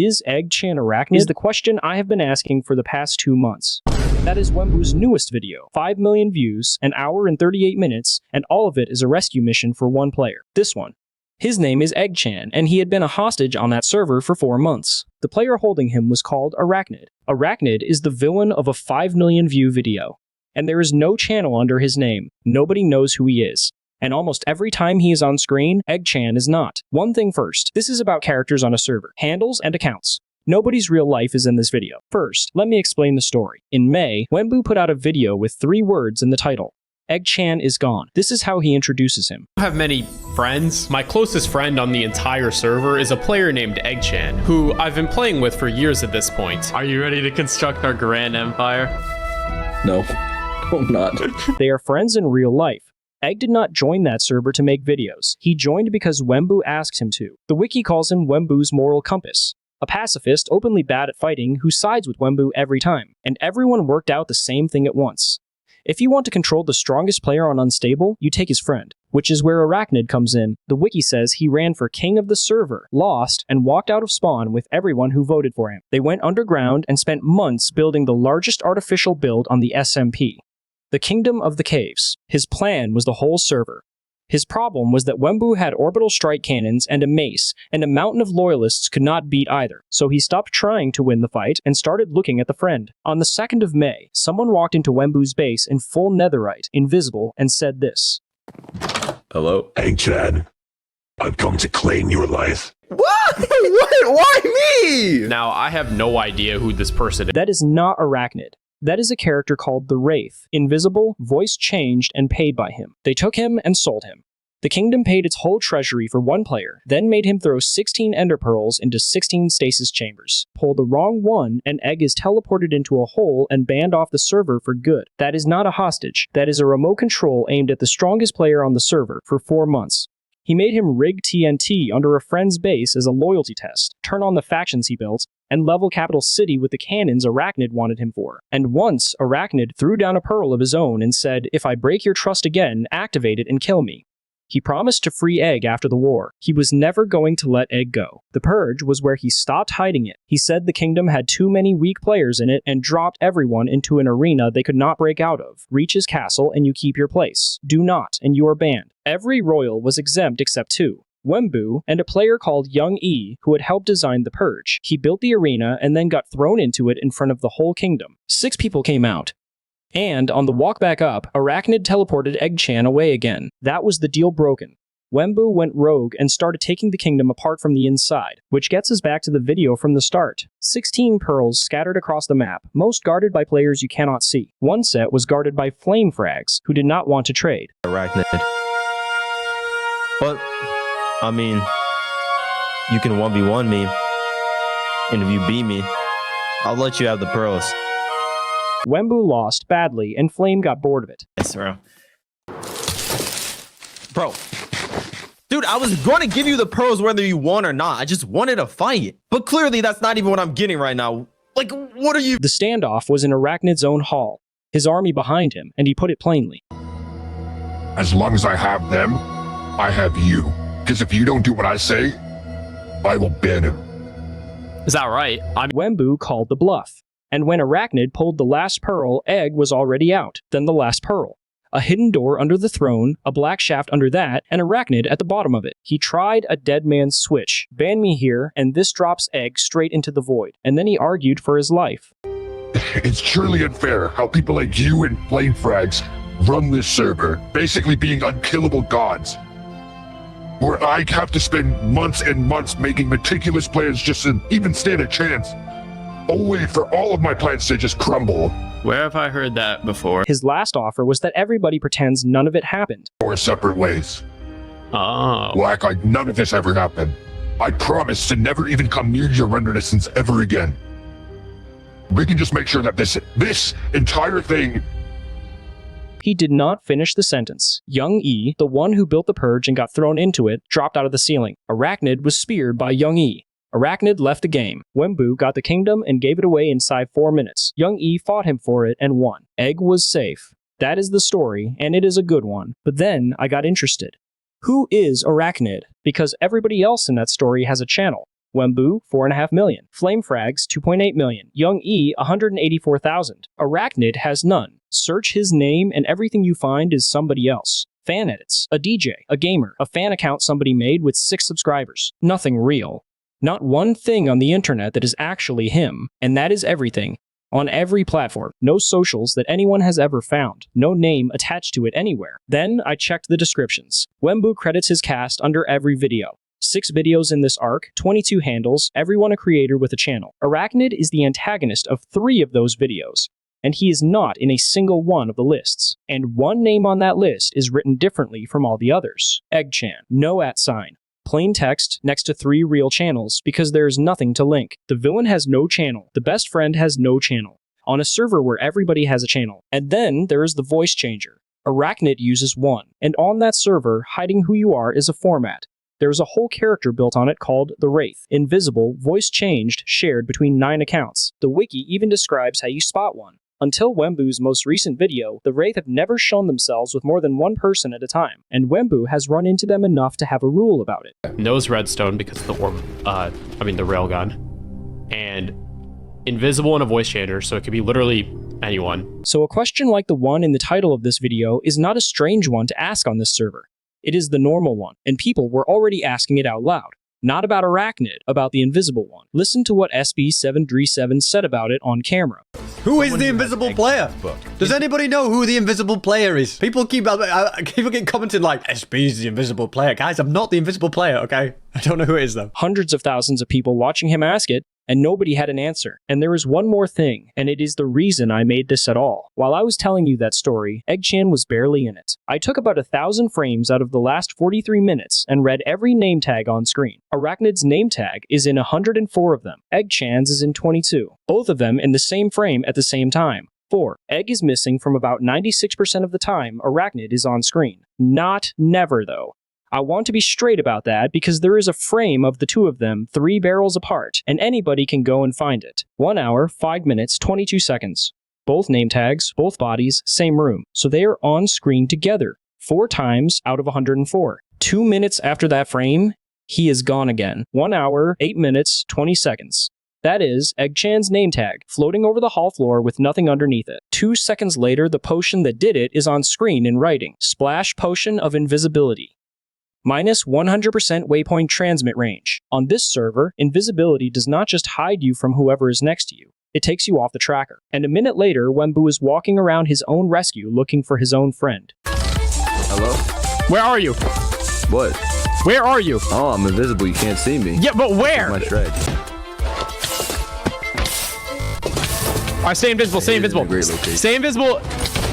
Is Eggchan Arachn1d? Is the question I have been asking for the past 2 months. That is Wembu's newest video. 5 million views, an hour and 38 minutes, and all of it is a rescue mission for one player. This one. His name is Eggchan, and he had been a hostage on that server for 4 months. The player holding him was called Arachn1d. Arachn1d is the villain of a 5 million view video. And there is no channel under his name. Nobody knows who he is. And almost every time he is on screen, Eggchan is not. One thing first, this is about characters on a server, handles and accounts. Nobody's real life is in this video. First, let me explain the story. In May, Wemmbu put out a video with 3 words in the title. Eggchan is gone. This is how he introduces him. I have many friends. My closest friend on the entire server is a player named Eggchan, who I've been playing with for years at this point. Are you ready to construct our grand empire? No, I'm not. They are friends in real life. Egg did not join that server to make videos. He joined because Wemmbu asked him to. The wiki calls him Wembu's moral compass. A pacifist, openly bad at fighting, who sides with Wemmbu every time. And everyone worked out the same thing at once. If you want to control the strongest player on Unstable, you take his friend. Which is where Arachn1d comes in. The wiki says he ran for king of the server, lost, and walked out of spawn with everyone who voted for him. They went underground and spent months building the largest artificial build on the SMP. The Kingdom of the Caves. His plan was the whole server. His problem was that Wemmbu had orbital strike cannons and a mace, and a mountain of loyalists could not beat either, so he stopped trying to win the fight and started looking at the friend. On the 2nd of May, someone walked into Wembu's base in full netherite, invisible, and said this. Hello? Eggchan, I've come to claim your life. What? Why me? Now, I have no idea who this person is. That is not Arachn1d. That is a character called the Wraith, invisible, voice changed, and paid by him. They took him and sold him. The kingdom paid its whole treasury for one player, then made him throw 16 ender pearls into 16 stasis chambers. Pull the wrong one, and Egg is teleported into a hole and banned off the server for good. That is not a hostage. That is a remote control aimed at the strongest player on the server for 4 months. He made him rig TNT under a friend's base as a loyalty test, turn on the factions he built, and level Capital City with the cannons Arachn1d wanted him for. And once, Arachn1d threw down a pearl of his own and said, "If I break your trust again, activate it and kill me." He promised to free Egg after the war. He was never going to let Egg go. The Purge was where he stopped hiding it. He said the kingdom had too many weak players in it and dropped everyone into an arena they could not break out of. Reach his castle and you keep your place. Do not, and you are banned. Every royal was exempt except 2. Wemmbu and a player called Young E, who had helped design the Purge. He built the arena and then got thrown into it in front of the whole kingdom. 6 people came out. And on the walk back up, Arachn1d teleported Eggchan away again. That was the deal broken. Wemmbu went rogue and started taking the kingdom apart from the inside, which gets us back to the video from the start. 16 pearls scattered across the map, most guarded by players you cannot see. One set was guarded by flame frags, who did not want to trade. Arachn1d. But, I mean, you can 1v1 me, and if you beat me, I'll let you have the pearls. Wemmbu lost badly, and Flame got bored of it. Yes, bro. Dude, I was going to give you the pearls whether you won or not. I just wanted a fight. But clearly, that's not even what I'm getting right now. Like, what are you... The standoff was in Arachn1d's own hall, his army behind him, and he put it plainly. As long as I have them, I have you. Because if you don't do what I say, I will ban him. Is that right? Wemmbu called the bluff. And when Arachn1d pulled the last pearl, Egg was already out. Then the last pearl. A hidden door under the throne, a black shaft under that, and Arachn1d at the bottom of it. He tried a dead man's switch. Ban me here, and this drops Egg straight into the void. And then he argued for his life. It's truly unfair how people like you and Flame Frags run this server, basically being unkillable gods. Where I have to spend months and months making meticulous plans just to even stand a chance. Only for all of my plans to just crumble. Where have I heard that before? His last offer was that everybody pretends none of it happened. Or separate ways. Oh. We'll act like none of this ever happened. I promise to never even come near your reminiscence ever again. We can just make sure that this entire thing... He did not finish the sentence. Young E, the one who built the Purge and got thrown into it, dropped out of the ceiling. Arachn1d was speared by Young E. Arachn1d left the game. Wemmbu got the kingdom and gave it away inside 4 minutes. Young E fought him for it and won. Egg was safe. That is the story, and it is a good one. But then I got interested. Who is Arachn1d? Because everybody else in that story has a channel. Wemmbu, 4.5 million. Flamefrags, 2.8 million. Young E, 184,000. Arachnid has none. Search his name and everything you find is somebody else. Fan edits, a DJ, a gamer, a fan account somebody made with 6 subscribers. Nothing real. Not one thing on the internet that is actually him, and that is everything. On every platform, no socials that anyone has ever found, no name attached to it anywhere. Then I checked the descriptions. Wemmbu credits his cast under every video. 6 videos in this arc, 22 handles, everyone a creator with a channel. Arachnid is the antagonist of 3 of those videos, and he is not in a single one of the lists. And one name on that list is written differently from all the others. Eggchan, no @ sign. Plain text next to 3 real channels because there is nothing to link. The villain has no channel. The best friend has no channel. On a server where everybody has a channel. And then there is the voice changer. Arachnid uses 1. And on that server, hiding who you are is a format. There is a whole character built on it called the Wraith. Invisible, voice changed, shared between 9 accounts. The wiki even describes how you spot one. Until Wembu's most recent video, the Wraith have never shown themselves with more than 1 person at a time, and Wemmbu has run into them enough to have a rule about it. Knows redstone because of the orb, the railgun. And invisible and a voice changer, so it could be literally anyone. So a question like the one in the title of this video is not a strange one to ask on this server. It is the normal one, and people were already asking it out loud. Not about Arachnid, about the invisible one. Listen to what SB737 said about it on camera. Who is the invisible player? Does anybody know who the invisible player is? People keep commenting like, SB's the invisible player. Guys, I'm not the invisible player, okay? I don't know who it is though. Hundreds of thousands of people watching him ask it, and nobody had an answer. And there is one more thing, and it is the reason I made this at all. While I was telling you that story, Eggchan was barely in it. I took about 1,000 frames out of the last 43 minutes and read every name tag on screen. Arachnid's name tag is in 104 of them. Eggchan's is in 22. Both of them in the same frame at the same time. 4. Egg is missing from about 96% of the time Arachnid is on screen. Not never, though. I want to be straight about that because there is a frame of the 2 of them 3 barrels apart, and anybody can go and find it. 1 hour, 5 minutes, 22 seconds. Both name tags, both bodies, same room. So they are on screen together, 4 times out of 104. 2 minutes after that frame, he is gone again. 1 hour, 8 minutes, 20 seconds. That is Eggchan's name tag, floating over the hall floor with nothing underneath it. 2 seconds later, the potion that did it is on screen in writing. Splash potion of invisibility. Minus 100% waypoint transmit range. On this server, invisibility does not just hide you from whoever is next to you, it takes you off the tracker. And a minute later, Wemmbu is walking around his own rescue looking for his own friend. Hello? Where are you? What? Where are you? Oh, I'm invisible. You can't see me. Yeah, but where? My shred. Alright, stay invisible, stay invisible. Stay invisible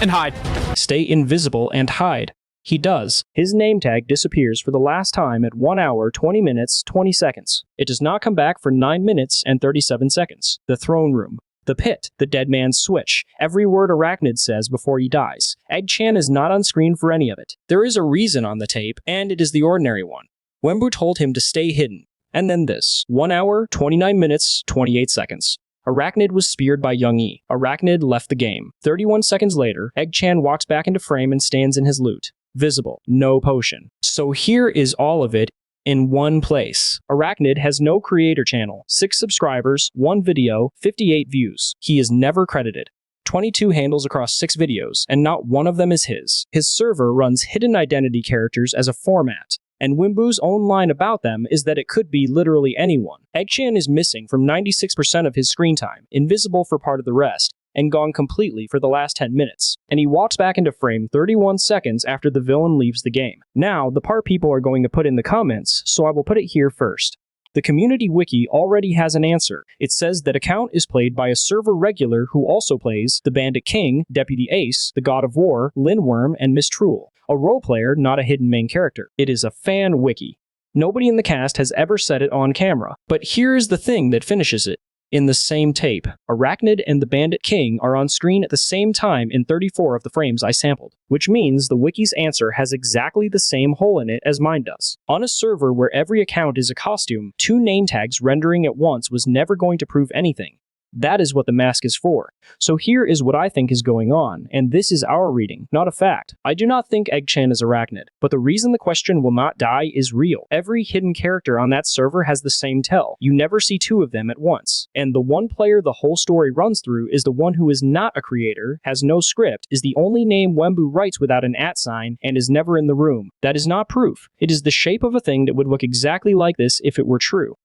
and hide. Stay invisible and hide. He does. His name tag disappears for the last time at 1 hour, 20 minutes, 20 seconds. It does not come back for 9 minutes and 37 seconds. The throne room. The pit. The dead man's switch. Every word Arachnid says before he dies. Eggchan is not on screen for any of it. There is a reason on the tape, and it is the ordinary one. Wemmbu told him to stay hidden. And then this. 1 hour, 29 minutes, 28 seconds. Arachnid was speared by Young E. Arachnid left the game. 31 seconds later, Eggchan walks back into frame and stands in his loot. Visible, no potion. So here is all of it in one place. Arachnid has no creator channel, 6 subscribers, 1 video, 58 views. He is never credited. 22 handles across 6 videos, and not one of them is his. His server runs hidden identity characters as a format, and Wembu's own line about them is that it could be literally anyone. Eggchan is missing from 96% of his screen time, invisible for part of the rest, and gone completely for the last 10 minutes, and he walks back into frame 31 seconds after the villain leaves the game. Now, the part people are going to put in the comments, so I will put it here first. The community wiki already has an answer. It says that account is played by a server regular who also plays the Bandit King, Deputy Ace, the God of War, Lindworm, and Miss Truel. A role player, not a hidden main character. It is a fan wiki. Nobody in the cast has ever said it on camera, but here is the thing that finishes it. In the same tape, Arachnid and the Bandit King are on screen at the same time in 34 of the frames I sampled, which means the wiki's answer has exactly the same hole in it as mine does. On a server where every account is a costume, 2 name tags rendering at once was never going to prove anything. That is what the mask is for. So here is what I think is going on, and this is our reading, not a fact. I do not think Eggchan is Arachnid, but the reason the question will not die is real. Every hidden character on that server has the same tell. You never see two of them at once. And the one player the whole story runs through is the one who is not a creator, has no script, is the only name Wemmbu writes without an @ and is never in the room. That is not proof. It is the shape of a thing that would look exactly like this if it were true.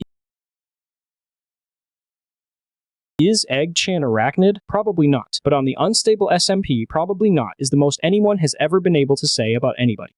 Is Eggchan Arachnid? Probably not. But on the Unstable SMP, probably not is the most anyone has ever been able to say about anybody.